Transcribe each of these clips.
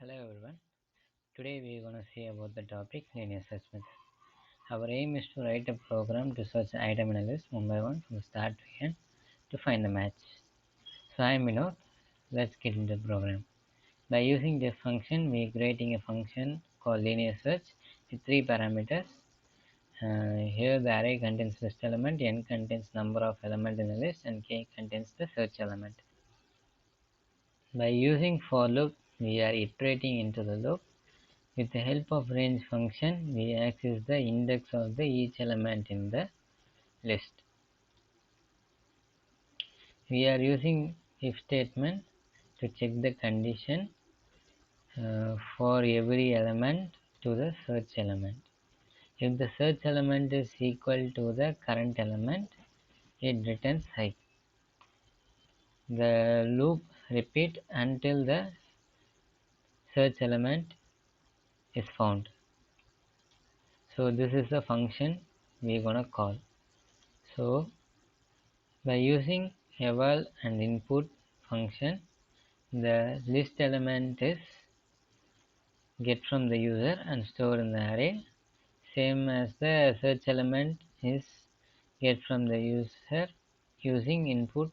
Hello everyone. Today we are going to see about the topic linear search method. Our aim is to write a program to search item in a list one by one from start to end to find the match. So I am Vinod. Let's get into the program. By using this function, we are creating a function called linear search with three parameters. Here the array contains list element, n contains number of elements in the list, and k contains the search element. By using for loop, we are iterating into the loop. With the help of range function, we access the index of each element in the list. We are using if statement to check the condition for every element to the search element. If the search element is equal to the current element, it returns high. The loop repeats until the search element is found. So this is the function we are gonna call. So by using eval and input function, the list element is get from the user and store in the array, same as the search element is get from the user using input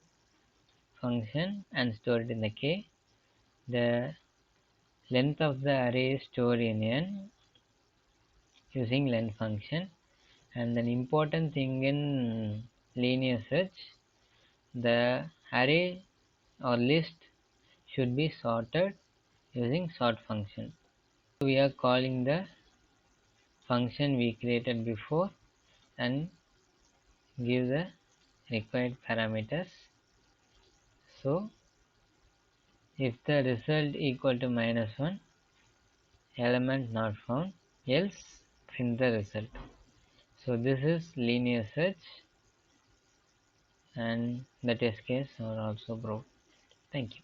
function and store it in the k. The length of the array is stored in n using len function. And an important thing in linear search, the array or list should be sorted using sort function. We are calling the function we created before and give the required parameters. So if the result equal to -1, element not found, else print the result. So this is linear search and the test case are also proved. Thank you.